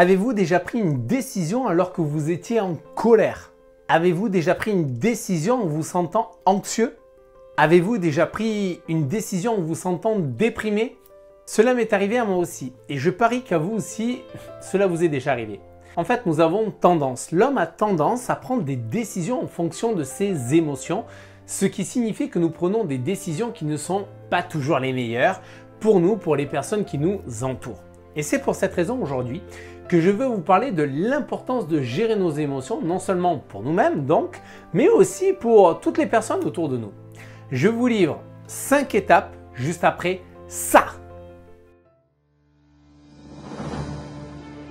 Avez-vous déjà pris une décision alors que vous étiez en colère? Avez-vous déjà pris une décision en vous sentant anxieux? Avez-vous déjà pris une décision en vous sentant déprimé? Cela m'est arrivé à moi aussi et je parie qu'à vous aussi, cela vous est déjà arrivé. En fait, nous avons tendance, l'homme a tendance à prendre des décisions en fonction de ses émotions, ce qui signifie que nous prenons des décisions qui ne sont pas toujours les meilleures pour nous, pour les personnes qui nous entourent. Et c'est pour cette raison aujourd'hui que je veux vous parler de l'importance de gérer nos émotions, non seulement pour nous-mêmes donc, mais aussi pour toutes les personnes autour de nous. Je vous livre 5 étapes juste après ça.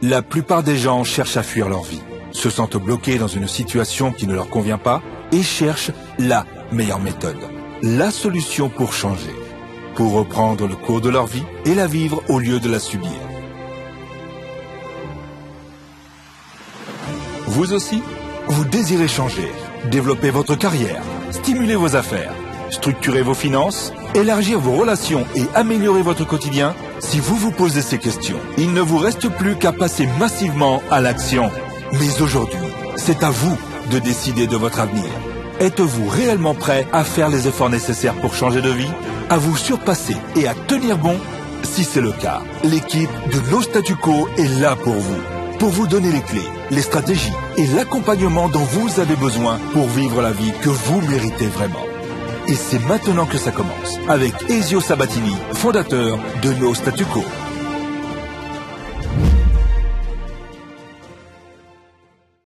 La plupart des gens cherchent à fuir leur vie, se sentent bloqués dans une situation qui ne leur convient pas et cherchent la meilleure méthode, la solution pour changer, pour reprendre le cours de leur vie et la vivre au lieu de la subir. Vous aussi, vous désirez changer, développer votre carrière, stimuler vos affaires, structurer vos finances, élargir vos relations et améliorer votre quotidien? Si vous vous posez ces questions, il ne vous reste plus qu'à passer massivement à l'action. Mais aujourd'hui, c'est à vous de décider de votre avenir. Êtes-vous réellement prêt à faire les efforts nécessaires pour changer de vie, à vous surpasser et à tenir bon? Si c'est le cas, l'équipe de No Statu Quo est là pour vous donner les clés, les stratégies et l'accompagnement dont vous avez besoin pour vivre la vie que vous méritez vraiment. Et c'est maintenant que ça commence, avec Ezio Sabatini, fondateur de No Statu Quo.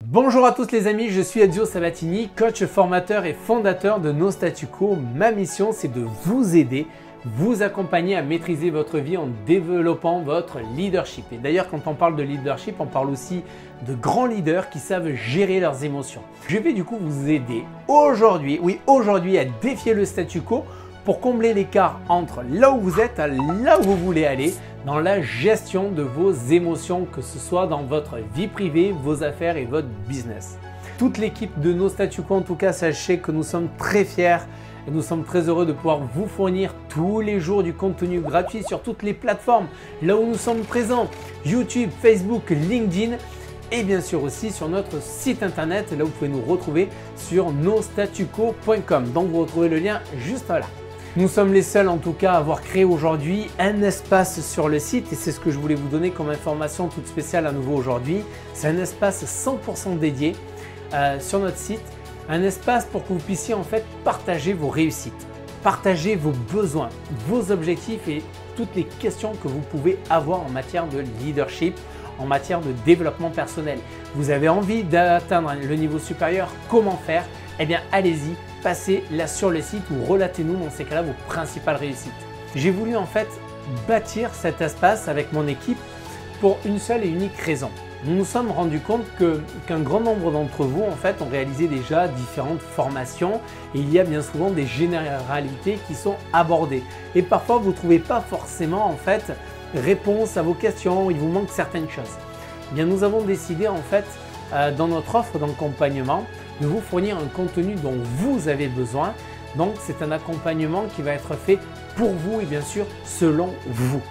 Bonjour à tous les amis, je suis Ezio Sabatini, coach formateur et fondateur de No Statu Quo. Ma mission, c'est de vous aider, vous accompagner à maîtriser votre vie en développant votre leadership. Et d'ailleurs, quand on parle de leadership, on parle aussi de grands leaders qui savent gérer leurs émotions. Je vais du coup vous aider aujourd'hui, à défier le statu quo pour combler l'écart entre là où vous êtes et là où vous voulez aller dans la gestion de vos émotions, que ce soit dans votre vie privée, vos affaires et votre business. Toute l'équipe de No Statu Quo, en tout cas, sachez que nous sommes très fiers et nous sommes très heureux de pouvoir vous fournir tous les jours du contenu gratuit sur toutes les plateformes, là où nous sommes présents, YouTube, Facebook, LinkedIn et bien sûr aussi sur notre site internet, là où vous pouvez nous retrouver sur nostatuquo.com. Donc vous retrouvez le lien juste là. Nous sommes les seuls en tout cas à avoir créé aujourd'hui un espace sur le site et c'est ce que je voulais vous donner comme information toute spéciale à nouveau aujourd'hui. C'est un espace 100% dédié sur notre site. Un espace pour que vous puissiez en fait partager vos réussites, partager vos besoins, vos objectifs et toutes les questions que vous pouvez avoir en matière de leadership, en matière de développement personnel. Vous avez envie d'atteindre le niveau supérieur, comment faire? Eh bien allez-y, passez là sur le site ou relatez-nous dans ces cas-là vos principales réussites. J'ai voulu en fait bâtir cet espace avec mon équipe pour une seule et unique raison. Nous nous sommes rendus compte qu'un grand nombre d'entre vous en fait ont réalisé déjà différentes formations et il y a bien souvent des généralités qui sont abordées. Et parfois vous ne trouvez pas forcément en fait réponse à vos questions, il vous manque certaines choses. Eh bien, nous avons décidé en fait dans notre offre d'accompagnement de vous fournir un contenu dont vous avez besoin. Donc c'est un accompagnement qui va être fait pour vous et bien sûr selon vous.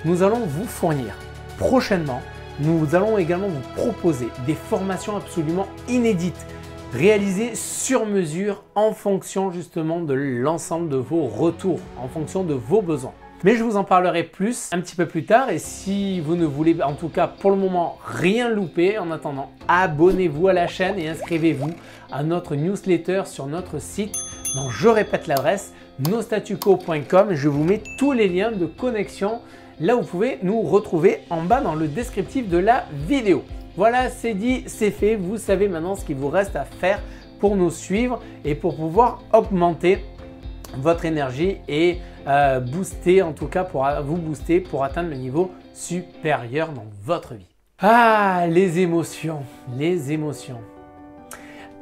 Nous allons vous fournir prochainement. Nous allons également vous proposer des formations absolument inédites, réalisées sur mesure en fonction justement de l'ensemble de vos retours, en fonction de vos besoins. Mais je vous en parlerai plus un petit peu plus tard et si vous ne voulez en tout cas pour le moment rien louper, en attendant, abonnez-vous à la chaîne et inscrivez-vous à notre newsletter sur notre site. Donc je répète l'adresse nostatuquo.com. Je vous mets tous les liens de connexion. Là, vous pouvez nous retrouver en bas dans le descriptif de la vidéo. Voilà, c'est dit, c'est fait. Vous savez maintenant ce qu'il vous reste à faire pour nous suivre et pour pouvoir augmenter votre énergie et booster, en tout cas pour vous booster pour atteindre le niveau supérieur dans votre vie. Ah, les émotions, les émotions.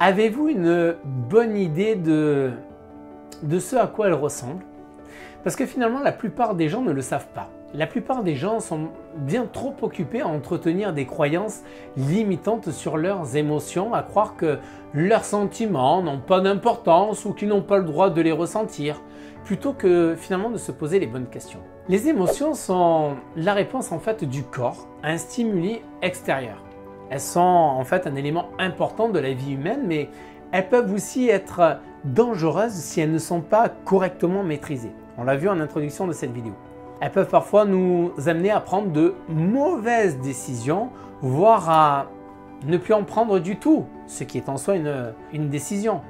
Avez-vous une bonne idée de ce à quoi elles ressemblent? Parce que finalement, la plupart des gens ne le savent pas. La plupart des gens sont bien trop occupés à entretenir des croyances limitantes sur leurs émotions, à croire que leurs sentiments n'ont pas d'importance ou qu'ils n'ont pas le droit de les ressentir, plutôt que finalement de se poser les bonnes questions. Les émotions sont la réponse en fait du corps à un stimuli extérieur. Elles sont en fait un élément important de la vie humaine, mais elles peuvent aussi être dangereuses si elles ne sont pas correctement maîtrisées. On l'a vu en introduction de cette vidéo. Elles peuvent parfois nous amener à prendre de mauvaises décisions, voire à ne plus en prendre du tout, ce qui est en soi une décision,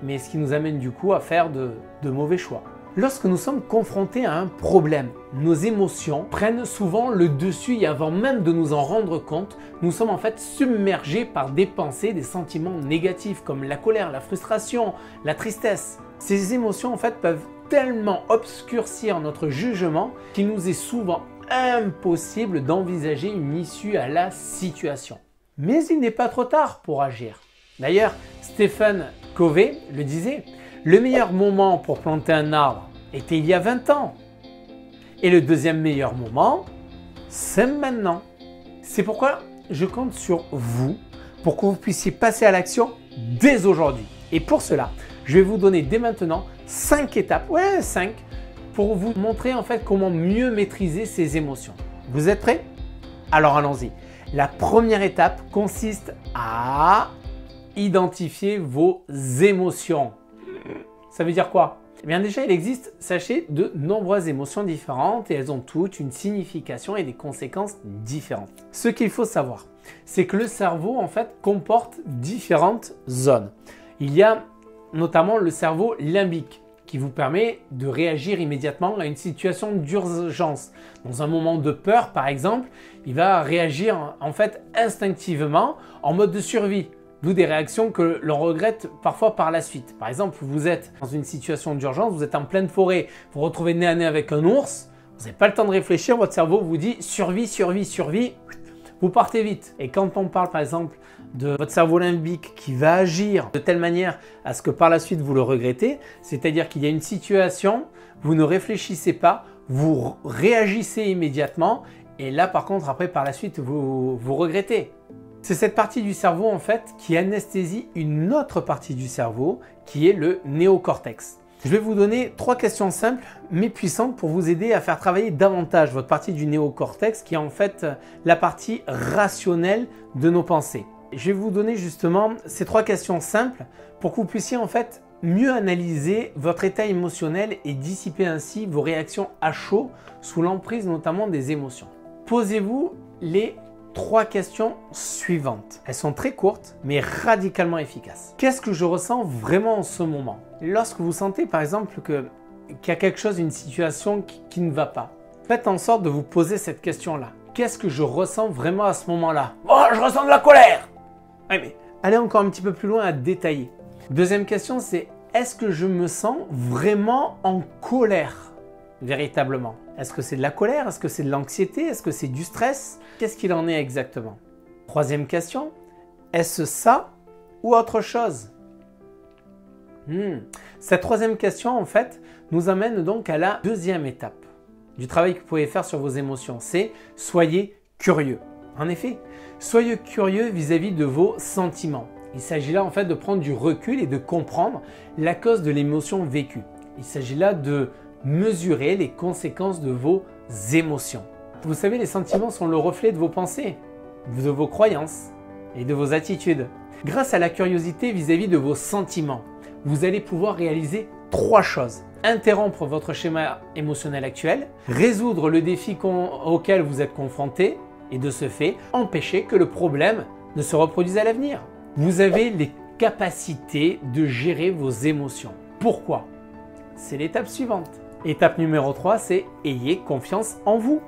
mais ce qui nous amène du coup à faire de mauvais choix. Lorsque nous sommes confrontés à un problème, nos émotions prennent souvent le dessus et avant même de nous en rendre compte, nous sommes en fait submergés par des pensées, des sentiments négatifs comme la colère, la frustration, la tristesse. Ces émotions en fait peuvent tellement obscurcir notre jugement qu'il nous est souvent impossible d'envisager une issue à la situation. Mais il n'est pas trop tard pour agir. D'ailleurs, Stephen Covey le disait, le meilleur moment pour planter un arbre était il y a 20 ans. Et le deuxième meilleur moment, c'est maintenant. C'est pourquoi je compte sur vous pour que vous puissiez passer à l'action dès aujourd'hui. Et pour cela, je vais vous donner dès maintenant 5 étapes, 5, pour vous montrer en fait comment mieux maîtriser ces émotions. Vous êtes prêts? Alors allons-y. La première étape consiste à identifier vos émotions. Ça veut dire quoi? Eh bien déjà, il existe, sachez, de nombreuses émotions différentes et elles ont toutes une signification et des conséquences différentes. Ce qu'il faut savoir, c'est que le cerveau en fait comporte différentes zones. Il y a notamment le cerveau limbique qui vous permet de réagir immédiatement à une situation d'urgence. Dans un moment de peur, par exemple, il va réagir en fait instinctivement en mode de survie. D'où des réactions que l'on regrette parfois par la suite. Par exemple, vous êtes dans une situation d'urgence, vous êtes en pleine forêt, vous vous retrouvez nez à nez avec un ours, vous n'avez pas le temps de réfléchir, votre cerveau vous dit survie, survie, survie, vous partez vite. Et quand on parle par exemple de votre cerveau limbique qui va agir de telle manière à ce que par la suite vous le regrettez, c'est-à-dire qu'il y a une situation, vous ne réfléchissez pas, vous réagissez immédiatement et là par contre après par la suite vous regrettez. C'est cette partie du cerveau en fait qui anesthésie une autre partie du cerveau qui est le néocortex. Je vais vous donner 3 questions simples mais puissantes pour vous aider à faire travailler davantage votre partie du néocortex qui est en fait la partie rationnelle de nos pensées. Je vais vous donner justement ces 3 questions simples pour que vous puissiez en fait mieux analyser votre état émotionnel et dissiper ainsi vos réactions à chaud sous l'emprise notamment des émotions. Posez-vous les 3 questions suivantes. Elles sont très courtes, mais radicalement efficaces. Qu'est-ce que je ressens vraiment en ce moment? Lorsque vous sentez par exemple qu'il y a quelque chose, une situation qui ne va pas, faites en sorte de vous poser cette question-là. Qu'est-ce que je ressens vraiment à ce moment-là? Oh, je ressens de la colère! Oui, mais allez encore un petit peu plus loin à détailler. Deuxième question, c'est est-ce que je me sens vraiment en colère? Véritablement. Est-ce que c'est de la colère? Est-ce que c'est de l'anxiété? Est-ce que c'est du stress? Qu'est-ce qu'il en est exactement? Troisième question, est-ce ça ou autre chose? Cette troisième question, en fait, nous amène donc à la deuxième étape du travail que vous pouvez faire sur vos émotions. C'est soyez curieux. En effet, soyez curieux vis-à-vis de vos sentiments. Il s'agit là en fait de prendre du recul et de comprendre la cause de l'émotion vécue. Il s'agit là de mesurer les conséquences de vos émotions. Vous savez, les sentiments sont le reflet de vos pensées, de vos croyances et de vos attitudes. Grâce à la curiosité vis-à-vis de vos sentiments, vous allez pouvoir réaliser 3 choses. Interrompre votre schéma émotionnel actuel, résoudre le défi auquel vous êtes confronté et de ce fait, empêcher que le problème ne se reproduise à l'avenir. Vous avez les capacités de gérer vos émotions. Pourquoi? C'est l'étape suivante. Étape numéro 3, c'est ayez confiance en vous.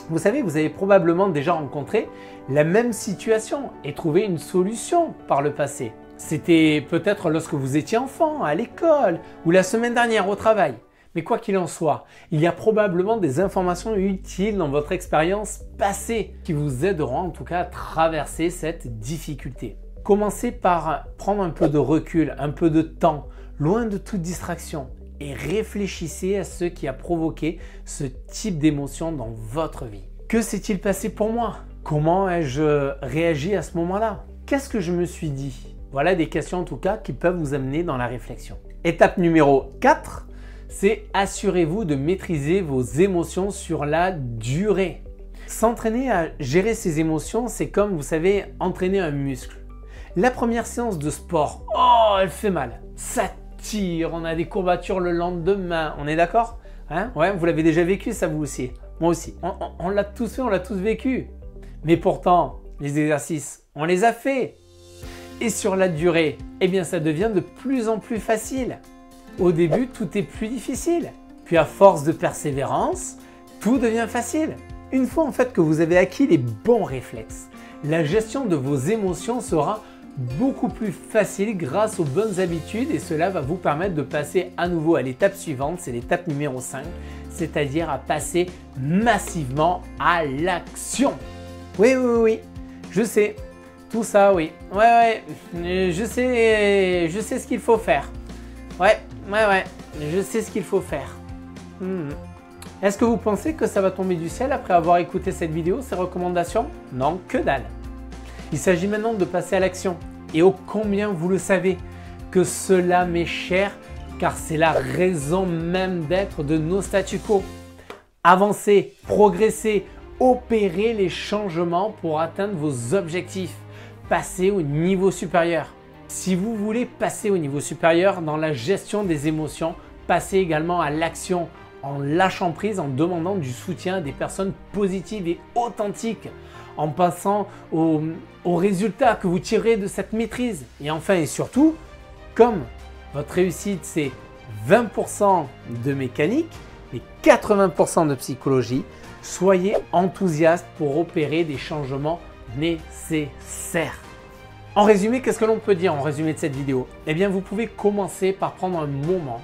Vous savez, vous avez probablement déjà rencontré la même situation et trouvé une solution par le passé. C'était peut-être lorsque vous étiez enfant, à l'école ou la semaine dernière au travail. Mais quoi qu'il en soit, il y a probablement des informations utiles dans votre expérience passée qui vous aideront en tout cas à traverser cette difficulté. Commencez par prendre un peu de recul, un peu de temps, loin de toute distraction et réfléchissez à ce qui a provoqué ce type d'émotion dans votre vie. Que s'est-il passé pour moi? Comment ai-je réagi à ce moment-là? Qu'est-ce que je me suis dit? Voilà des questions en tout cas qui peuvent vous amener dans la réflexion. Étape numéro 4, c'est assurez-vous de maîtriser vos émotions sur la durée. S'entraîner à gérer ses émotions, c'est comme, vous savez, entraîner un muscle. La première séance de sport, oh, elle fait mal, ça tire, on a des courbatures le lendemain, on est d'accord? Hein? Ouais, vous l'avez déjà vécu ça vous aussi? Moi aussi, on l'a tous fait, on l'a tous vécu. Mais pourtant, les exercices, on les a faits. Et sur la durée, eh bien ça devient de plus en plus facile. Au début, tout est plus difficile. Puis à force de persévérance, tout devient facile. Une fois en fait que vous avez acquis les bons réflexes, la gestion de vos émotions sera beaucoup plus facile grâce aux bonnes habitudes et cela va vous permettre de passer à nouveau à l'étape suivante, c'est l'étape numéro 5, c'est-à-dire à passer massivement à l'action. Oui, je sais, tout ça, oui, ouais, je sais ce qu'il faut faire. Ouais, je sais ce qu'il faut faire. Est-ce que vous pensez que ça va tomber du ciel après avoir écouté cette vidéo, ces recommandations? Non, que dalle. Il s'agit maintenant de passer à l'action. Et ô combien vous le savez que cela m'est cher, car c'est la raison même d'être de nos statu quo. Avancer, progresser, opérer les changements pour atteindre vos objectifs. Passer au niveau supérieur. Si vous voulez passer au niveau supérieur dans la gestion des émotions, passez également à l'action en lâchant prise, en demandant du soutien à des personnes positives et authentiques, en passant aux résultats que vous tirez de cette maîtrise. Et enfin et surtout, comme votre réussite c'est 20% de mécanique et 80% de psychologie, soyez enthousiaste pour opérer des changements nécessaires. En résumé, qu'est-ce que l'on peut dire en résumé de cette vidéo? Eh bien, vous pouvez commencer par prendre un moment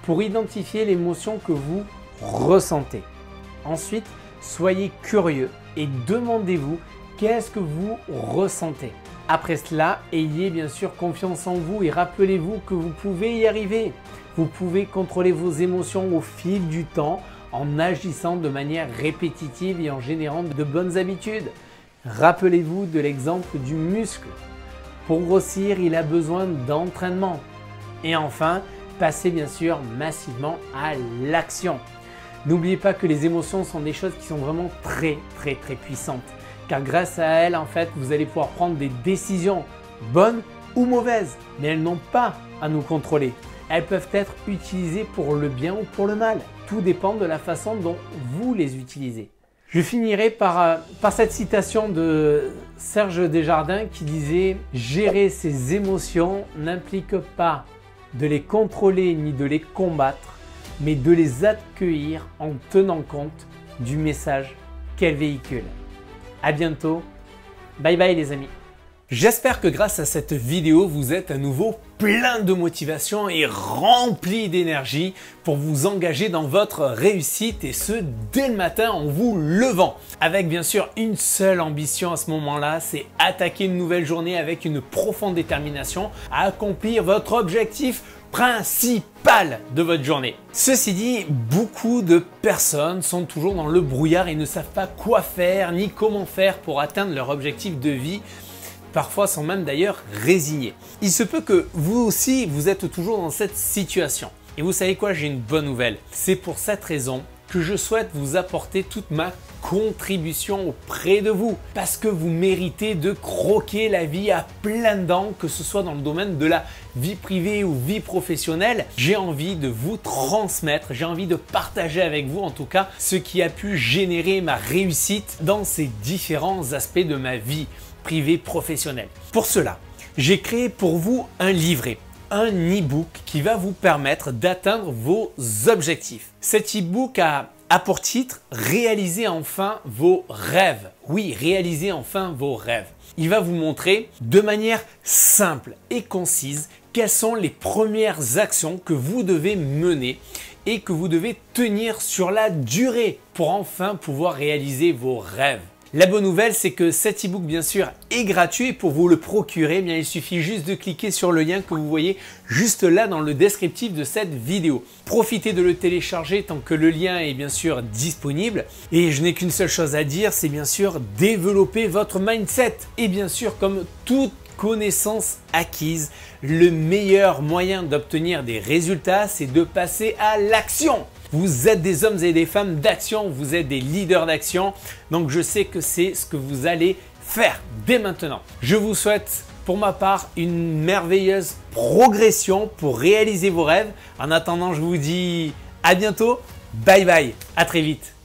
pour identifier l'émotion que vous ressentez. Ensuite, soyez curieux et demandez-vous qu'est-ce que vous ressentez. Après cela, ayez bien sûr confiance en vous et rappelez-vous que vous pouvez y arriver. Vous pouvez contrôler vos émotions au fil du temps en agissant de manière répétitive et en générant de bonnes habitudes. Rappelez-vous de l'exemple du muscle. Pour grossir, il a besoin d'entraînement. Et enfin, passez bien sûr massivement à l'action. N'oubliez pas que les émotions sont des choses qui sont vraiment très puissantes. Car grâce à elles, en fait, vous allez pouvoir prendre des décisions bonnes ou mauvaises. Mais elles n'ont pas à nous contrôler. Elles peuvent être utilisées pour le bien ou pour le mal. Tout dépend de la façon dont vous les utilisez. Je finirai par cette citation de Serge Desjardins qui disait « Gérer ses émotions n'implique pas de les contrôler ni de les combattre, mais de les accueillir en tenant compte du message qu'elles véhiculent. » À bientôt, bye bye les amis. J'espère que grâce à cette vidéo, vous êtes à nouveau plein de motivation et rempli d'énergie pour vous engager dans votre réussite et ce dès le matin en vous levant. Avec bien sûr une seule ambition à ce moment-là, c'est attaquer une nouvelle journée avec une profonde détermination à accomplir votre objectif principal de votre journée. Ceci dit, beaucoup de personnes sont toujours dans le brouillard et ne savent pas quoi faire ni comment faire pour atteindre leur objectif de vie. Parfois sont même d'ailleurs résignés. Il se peut que vous aussi, vous êtes toujours dans cette situation. Et vous savez quoi, j'ai une bonne nouvelle. C'est pour cette raison que je souhaite vous apporter toute ma contribution auprès de vous. Parce que vous méritez de croquer la vie à pleines dents, que ce soit dans le domaine de la vie privée ou vie professionnelle. J'ai envie de vous transmettre, j'ai envie de partager avec vous en tout cas ce qui a pu générer ma réussite dans ces différents aspects de ma vie privée professionnelle. Pour cela, j'ai créé pour vous un livret, un e-book qui va vous permettre d'atteindre vos objectifs. Cet e-book a pour titre « Réalisez enfin vos rêves ». Oui, réalisez enfin vos rêves. Il va vous montrer de manière simple et concise quelles sont les premières actions que vous devez mener et que vous devez tenir sur la durée pour enfin pouvoir réaliser vos rêves. La bonne nouvelle, c'est que cet e-book, bien sûr, est gratuit et pour vous le procurer, eh bien, il suffit juste de cliquer sur le lien que vous voyez juste là dans le descriptif de cette vidéo. Profitez de le télécharger tant que le lien est bien sûr disponible. Et je n'ai qu'une seule chose à dire, c'est bien sûr développer votre mindset. Et bien sûr, comme toute connaissances acquises, le meilleur moyen d'obtenir des résultats, c'est de passer à l'action. Vous êtes des hommes et des femmes d'action, vous êtes des leaders d'action, donc je sais que c'est ce que vous allez faire dès maintenant. Je vous souhaite pour ma part une merveilleuse progression pour réaliser vos rêves. En attendant, je vous dis à bientôt, bye bye, à très vite.